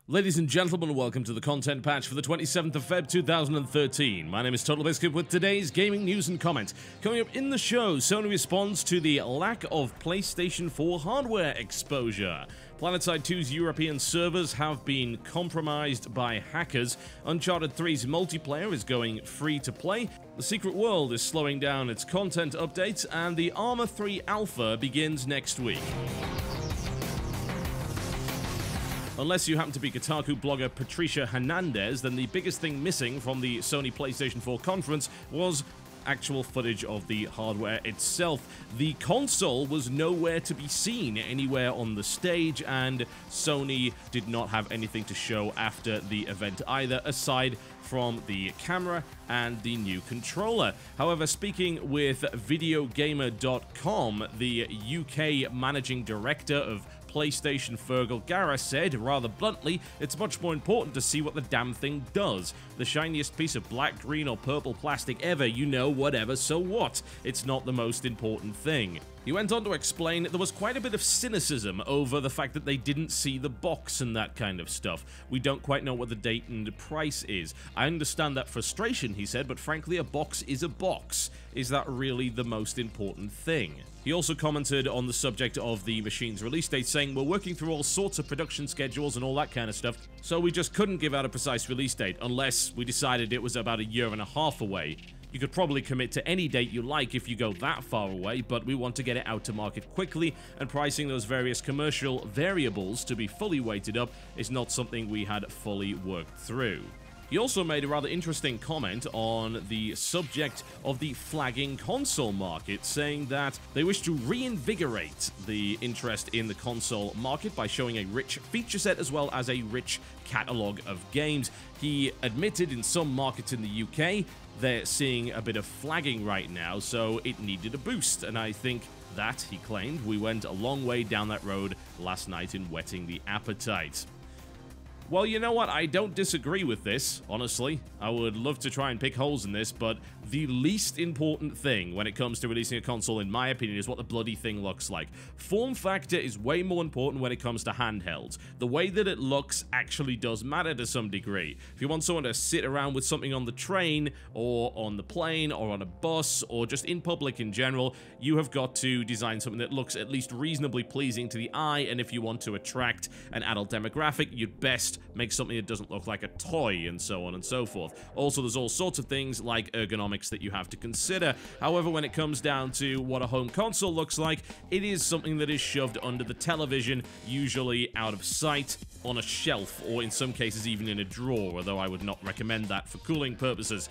Ladies and gentlemen, welcome to the content patch for the 27th of Feb 2013. My name is TotalBiscuit with today's gaming news and comments. Coming up in the show, Sony responds to the lack of PlayStation 4 hardware exposure. Planetside 2's European servers have been compromised by hackers. Uncharted 3's multiplayer is going free to play. The Secret World is slowing down its content updates, and the Arma 3 alpha begins next week. Unless you happen to be Kotaku blogger Patricia Hernandez, then the biggest thing missing from the Sony PlayStation 4 conference was actual footage of the hardware itself. The console was nowhere to be seen anywhere on the stage, and Sony did not have anything to show after the event either, aside from the camera and the new controller. However, speaking with Videogamer.com, the UK managing director of PlayStation, Fergal Gara, said, rather bluntly, it's much more important to see what the damn thing does. The shiniest piece of black, green, or purple plastic ever, you know, whatever, so what? It's not the most important thing. He went on to explain there was quite a bit of cynicism over the fact that they didn't see the box and that kind of stuff. We don't quite know what the date and price is. I understand that frustration, he said, but frankly, a box is a box. Is that really the most important thing? He also commented on the subject of the machine's release date, saying, we're working through all sorts of production schedules and all that kind of stuff, so we just couldn't give out a precise release date unless we decided it was about a year and a half away. You could probably commit to any date you like if you go that far away, but we want to get it out to market quickly, and pricing those various commercial variables to be fully weighted up is not something we had fully worked through. He also made a rather interesting comment on the subject of the flagging console market, saying that they wish to reinvigorate the interest in the console market by showing a rich feature set as well as a rich catalogue of games. He admitted in some markets in the UK they're seeing a bit of flagging right now, so it needed a boost, and I think that, he claimed, we went a long way down that road last night in whetting the appetite. Well, you know what? I don't disagree with this, honestly. I would love to try and pick holes in this, but the least important thing when it comes to releasing a console, in my opinion, is what the bloody thing looks like. Form factor is way more important when it comes to handhelds. The way that it looks actually does matter to some degree. If you want someone to sit around with something on the train, or on the plane, or on a bus, or just in public in general, you have got to design something that looks at least reasonably pleasing to the eye, and if you want to attract an adult demographic, you'd best make something that doesn't look like a toy, and so on and so forth. Also, there's all sorts of things like ergonomics that you have to consider. However, when it comes down to what a home console looks like, it is something that is shoved under the television, usually out of sight, on a shelf, or in some cases even in a drawer, although I would not recommend that for cooling purposes.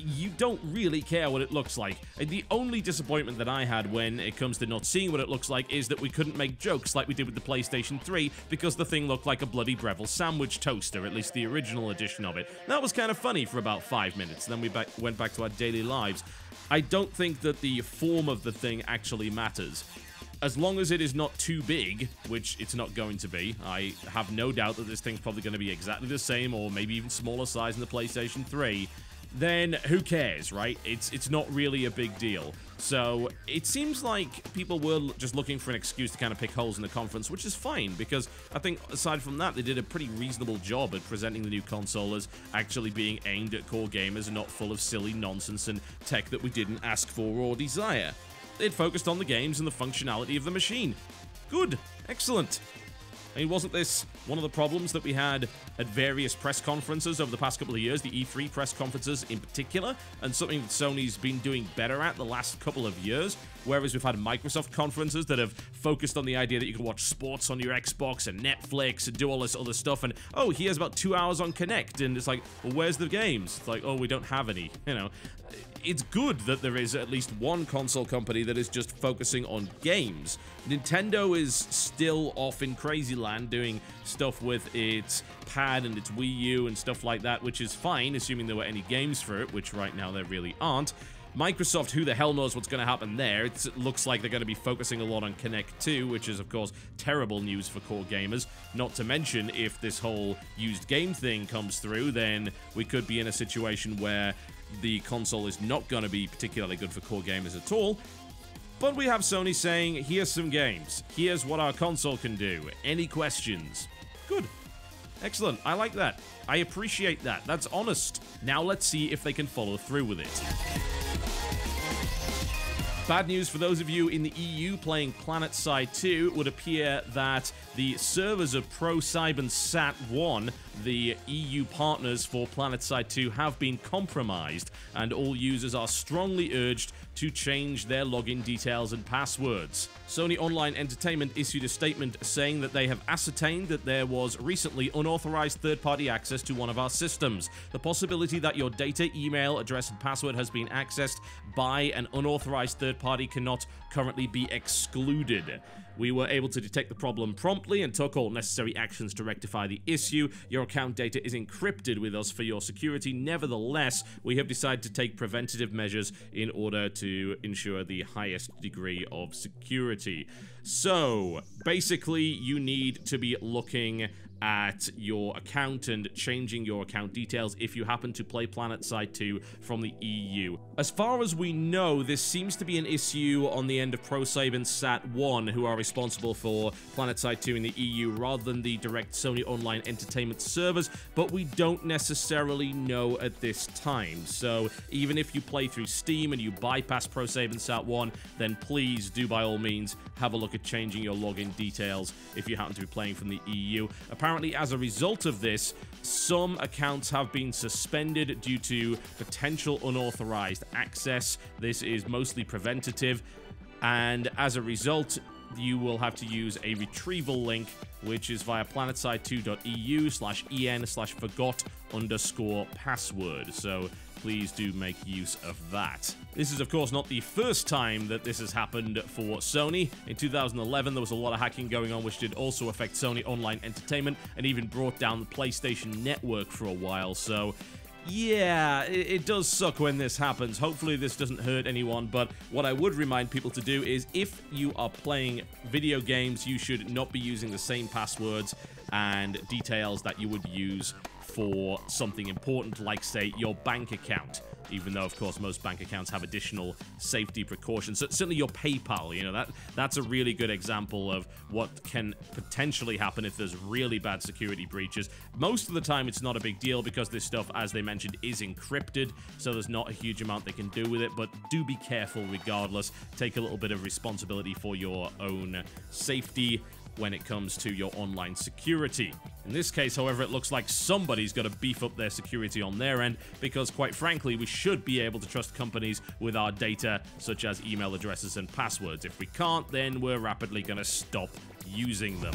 You don't really care what it looks like. The only disappointment that I had when it comes to not seeing what it looks like is that we couldn't make jokes like we did with the PlayStation 3 because the thing looked like a bloody Breville sandwich toaster, at least the original edition of it. That was kind of funny for about 5 minutes, and then we went back to our daily lives. I don't think that the form of the thing actually matters. As long as it is not too big, which it's not going to be, I have no doubt that this thing's probably going to be exactly the same or maybe even smaller size than the PlayStation 3, then who cares, right? It's not really a big deal. So it seems like people were just looking for an excuse to kind of pick holes in the conference, which is fine, because I think aside from that, they did a pretty reasonable job at presenting the new console as actually being aimed at core gamers and not full of silly nonsense and tech that we didn't ask for or desire. It focused on the games and the functionality of the machine. Good. Excellent. I mean, wasn't this one of the problems that we had at various press conferences over the past couple of years, the E3 press conferences in particular, and something that Sony's been doing better at the last couple of years, whereas we've had Microsoft conferences that have focused on the idea that you can watch sports on your Xbox and Netflix and do all this other stuff, and, oh, here's about 2 hours on Kinect, and it's like, well, where's the games? It's like, oh, we don't have any, you know. It's good that there is at least one console company that is just focusing on games. Nintendo is still off in crazy land doing stuff with its pad and its Wii U and stuff like that, which is fine, assuming there were any games for it, which right now there really aren't. Microsoft, who the hell knows what's going to happen there? It looks like they're going to be focusing a lot on Kinect 2, which is, of course, terrible news for core gamers. Not to mention, if this whole used game thing comes through, then we could be in a situation where the console is not going to be particularly good for core gamers at all. But we have Sony saying, here's some games. Here's what our console can do. Any questions? Good. Excellent. I like that. I appreciate that. That's honest. Now let's see if they can follow through with it. Bad news for those of you in the EU playing Planetside 2. It would appear that the servers of ProCyberSat1, the EU partners for Planetside 2, have been compromised, and all users are strongly urged to change their login details and passwords. Sony Online Entertainment issued a statement saying that they have ascertained that there was recently unauthorized third-party access to one of our systems. The possibility that your data, email, address, and password has been accessed by an unauthorized third party cannot currently be excluded. We were able to detect the problem promptly and took all necessary actions to rectify the issue. Your account data is encrypted with us for your security. Nevertheless, we have decided to take preventative measures in order to ensure the highest degree of security. So, basically, you need to be looking at your account and changing your account details if you happen to play Planetside 2 from the EU. As far as we know, this seems to be an issue on the end of ProCyberSat1, who are responsible for Planetside 2 in the EU, rather than the direct Sony Online Entertainment servers, but we don't necessarily know at this time. So even if you play through Steam and you bypass ProCyberSat1, then please do by all means have a look at changing your login details if you happen to be playing from the EU. Apparently, as a result of this, some accounts have been suspended due to potential unauthorized access. This is mostly preventative, and as a result, you will have to use a retrieval link, which is via planetside2.eu/en/forgot_password. So please do make use of that. This is, of course, not the first time that this has happened for Sony. In 2011, there was a lot of hacking going on, which did also affect Sony Online Entertainment and even brought down the PlayStation Network for a while. So yeah, it does suck when this happens. Hopefully this doesn't hurt anyone, but what I would remind people to do is if you are playing video games, you should not be using the same passwords and details that you would use for something important like, say, your bank account. Even though, of course, most bank accounts have additional safety precautions. So certainly your PayPal, you know, that's a really good example of what can potentially happen if there's really bad security breaches. Most of the time, it's not a big deal because this stuff, as they mentioned, is encrypted, so there's not a huge amount they can do with it, but do be careful regardless. Take a little bit of responsibility for your own safety when it comes to your online security. In this case, however, it looks like somebody's got to beef up their security on their end, because quite frankly, we should be able to trust companies with our data, such as email addresses and passwords. If we can't, then we're rapidly going to stop using them.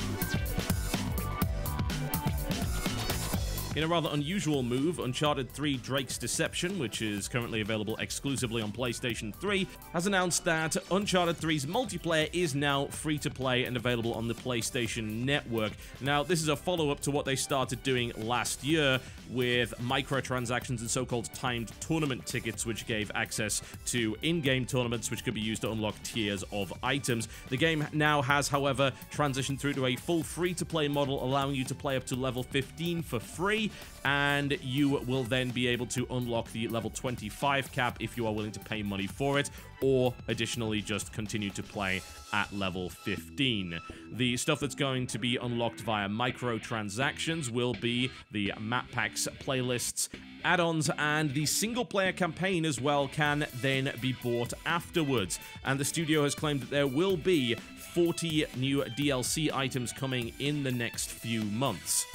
In a rather unusual move, Uncharted 3 Drake's Deception, which is currently available exclusively on PlayStation 3, has announced that Uncharted 3's multiplayer is now free-to-play and available on the PlayStation Network. Now, this is a follow-up to what they started doing last year with microtransactions and so-called timed tournament tickets, which gave access to in-game tournaments which could be used to unlock tiers of items. The game now has, however, transitioned through to a full free-to-play model, allowing you to play up to level 15 for free, and you will then be able to unlock the level 25 cap if you are willing to pay money for it, or additionally just continue to play at level 15. The stuff that's going to be unlocked via microtransactions will be the map packs, playlists, add-ons, and the single-player campaign as well can then be bought afterwards. And the studio has claimed that there will be 40 new DLC items coming in the next few months.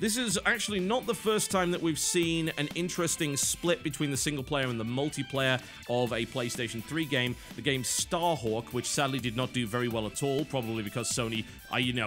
This is actually not the first time that we've seen an interesting split between the single player and the multiplayer of a PlayStation 3 game. The game Starhawk, which sadly did not do very well at all, probably because Sony,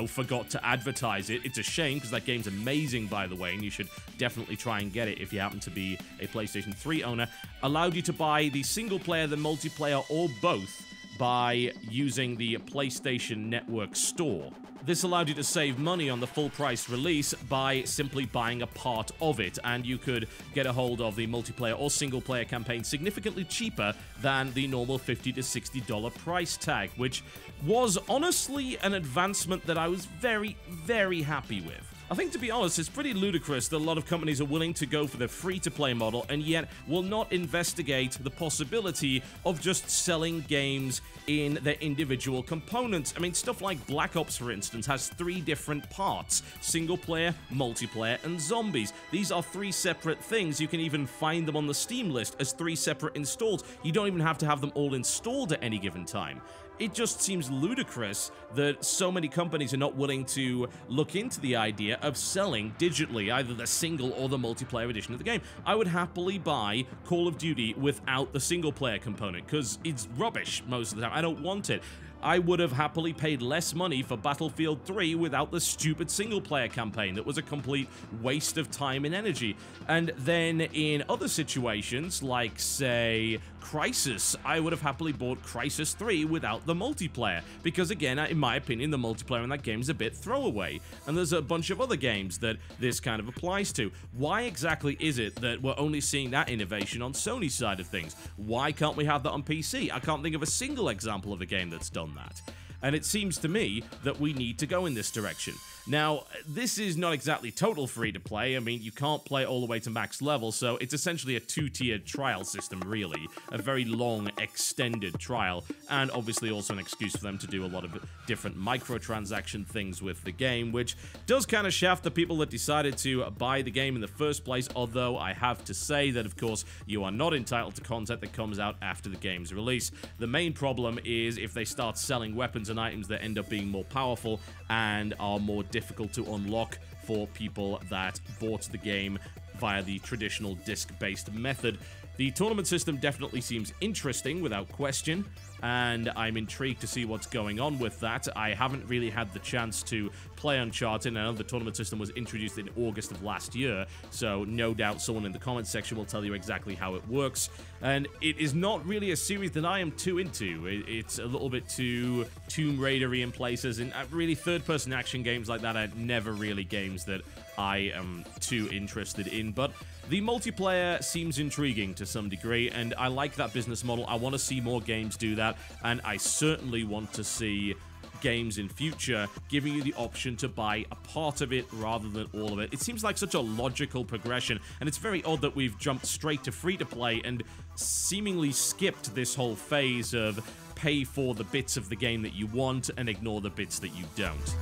forgot to advertise it. It's a shame because that game's amazing, by the way, and you should definitely try and get it if you happen to be a PlayStation 3 owner. Allowed you to buy the single player, the multiplayer, or both by using the PlayStation Network store. This allowed you to save money on the full price release by simply buying a part of it, and you could get a hold of the multiplayer or single player campaign significantly cheaper than the normal $50 to $60 price tag, which was honestly an advancement that I was very, very happy with. I think, to be honest, it's pretty ludicrous that a lot of companies are willing to go for the free-to-play model and yet will not investigate the possibility of just selling games in their individual components. I mean, stuff like Black Ops, for instance, has 3 different parts: single-player, multiplayer, and zombies. These are 3 separate things. You can even find them on the Steam list as 3 separate installs. You don't even have to have them all installed at any given time. It just seems ludicrous that so many companies are not willing to look into the idea of selling digitally either the single or the multiplayer edition of the game. I would happily buy Call of Duty without the single-player component, because it's rubbish most of the time. I don't want it. I would have happily paid less money for Battlefield 3 without the stupid single-player campaign that was a complete waste of time and energy. And then in other situations, like, say, Crysis, I would have happily bought Crysis 3 without the multiplayer, because again, in my opinion, the multiplayer in that game is a bit throwaway. And there's a bunch of other games that this kind of applies to. Why exactly is it that we're only seeing that innovation on Sony's side of things? Why can't we have that on PC? I can't think of a single example of a game that's done that. And it seems to me that we need to go in this direction. Now, this is not exactly total free-to-play. I mean, you can't play all the way to max level, so it's essentially a 2-tiered trial system, really. A very long, extended trial, and obviously also an excuse for them to do a lot of different microtransaction things with the game, which does kind of shaft the people that decided to buy the game in the first place, although I have to say that, of course, you are not entitled to content that comes out after the game's release. The main problem is if they start selling weapons and items that end up being more powerful and are more difficult to unlock for people that bought the game via the traditional disc-based method. The tournament system definitely seems interesting, without question, and I'm intrigued to see what's going on with that. I haven't really had the chance to play Uncharted. I know the tournament system was introduced in August of last year, so no doubt someone in the comments section will tell you exactly how it works. And it is not really a series that I am too into. It's a little bit too Tomb Raider-y in places, and really third-person action games like that are never really games that I am too interested in. But the multiplayer seems intriguing to some degree, and I like that business model. I want to see more games do that, and I certainly want to see games in future giving you the option to buy a part of it rather than all of it. It seems like such a logical progression, and it's very odd that we've jumped straight to free-to-play and seemingly skipped this whole phase of pay for the bits of the game that you want and ignore the bits that you don't.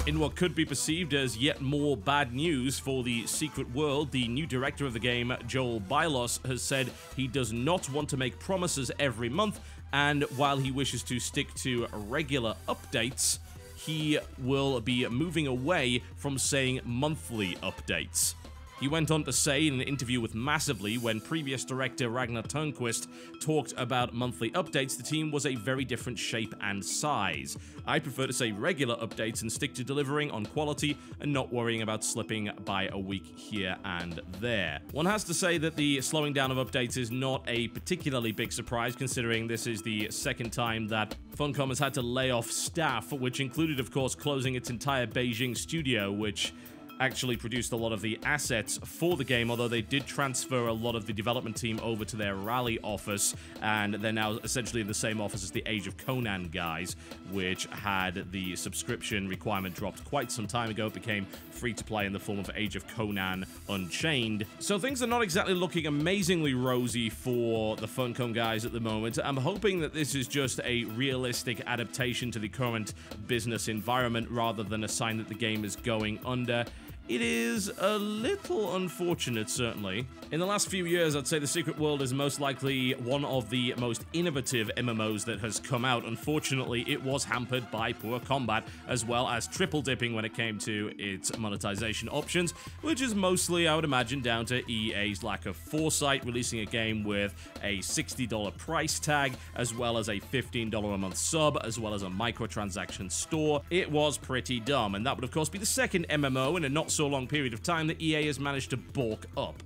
In what could be perceived as yet more bad news for the Secret World, the new director of the game, Joel Bylos, has said he does not want to make promises every month, and while he wishes to stick to regular updates, he will be moving away from saying monthly updates. He went on to say in an interview with Massively, when previous director Ragnar Turnquist talked about monthly updates, the team was a very different shape and size. I prefer to say regular updates and stick to delivering on quality and not worrying about slipping by a week here and there. One has to say that the slowing down of updates is not a particularly big surprise, considering this is the second time that Funcom has had to lay off staff, which included, of course, closing its entire Beijing studio, which actually produced a lot of the assets for the game, although they did transfer a lot of the development team over to their Raleigh office, and they're now essentially in the same office as the Age of Conan guys, which had the subscription requirement dropped quite some time ago. It became free-to-play in the form of Age of Conan Unchained. So things are not exactly looking amazingly rosy for the Funcom guys at the moment. I'm hoping that this is just a realistic adaptation to the current business environment rather than a sign that the game is going under. It is a little unfortunate, certainly. In the last few years, I'd say The Secret World is most likely one of the most innovative MMOs that has come out. Unfortunately, it was hampered by poor combat, as well as triple dipping when it came to its monetization options, which is mostly, I would imagine, down to EA's lack of foresight, releasing a game with a $60 price tag, as well as a $15 a month sub, as well as a microtransaction store. It was pretty dumb, and that would, of course, be the second MMO in a not so long period of time that EA has managed to balk up.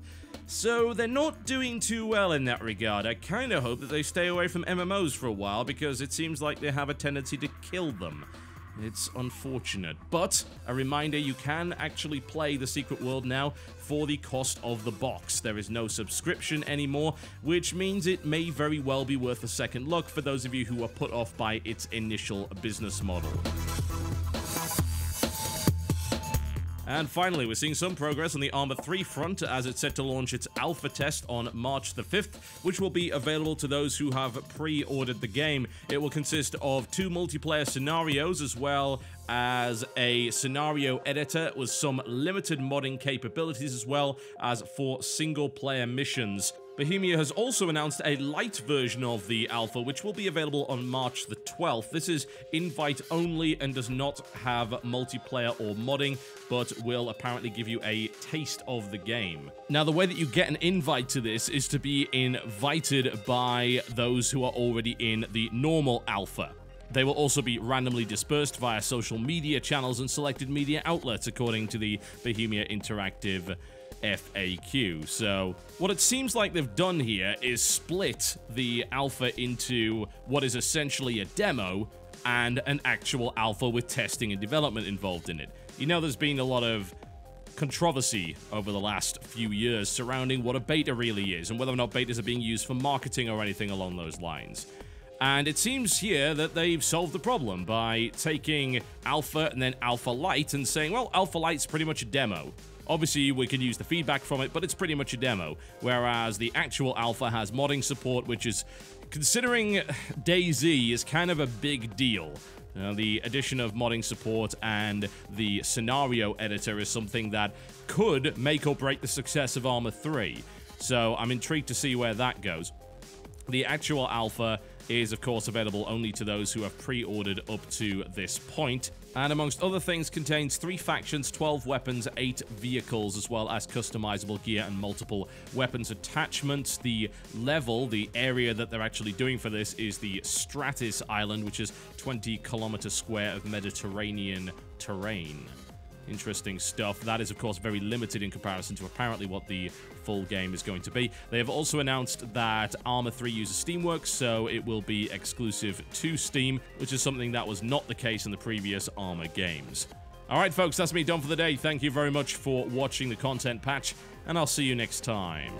So they're not doing too well in that regard. I kind of hope that they stay away from MMOs for a while, because it seems like they have a tendency to kill them. It's unfortunate. But a reminder, you can actually play The Secret World now for the cost of the box. There is no subscription anymore, which means it may very well be worth a second look for those of you who are put off by its initial business model. And finally, we're seeing some progress on the Arma 3 front as it's set to launch its alpha test on March the 5th, which will be available to those who have pre-ordered the game. It will consist of 2 multiplayer scenarios as well as a scenario editor with some limited modding capabilities as well as 4 single-player missions. Bohemia has also announced a light version of the alpha, which will be available on March the 12th. This is invite only and does not have multiplayer or modding, but will apparently give you a taste of the game. Now, the way that you get an invite to this is to be invited by those who are already in the normal alpha. They will also be randomly dispersed via social media channels and selected media outlets, according to the Bohemia Interactive FAQ. So what it seems like they've done here is split the alpha into what is essentially a demo and an actual alpha with testing and development involved in it. You know, there's been a lot of controversy over the last few years surrounding what a beta really is and whether or not betas are being used for marketing or anything along those lines. And it seems here that they've solved the problem by taking alpha and then alpha light and saying, well, alpha light's pretty much a demo. Obviously, we can use the feedback from it, but it's pretty much a demo. Whereas the actual alpha has modding support, which is, considering DayZ, is kind of a big deal. The addition of modding support and the scenario editor is something that could make or break the success of Arma 3. So I'm intrigued to see where that goes. The actual alpha is, of course, available only to those who have pre-ordered up to this point, and amongst other things contains 3 factions, 12 weapons, 8 vehicles, as well as customizable gear and multiple weapons attachments. The level, the area that they're actually doing for this is the Stratis Island, which is 20 kilometers square of Mediterranean terrain. Interesting stuff. That is, of course, very limited in comparison to apparently what the full game is going to be. They have also announced that Arma 3 uses Steamworks, so it will be exclusive to Steam, which is something that was not the case in the previous Arma games. Alright, folks, that's me done for the day. Thank you very much for watching the content patch, and I'll see you next time.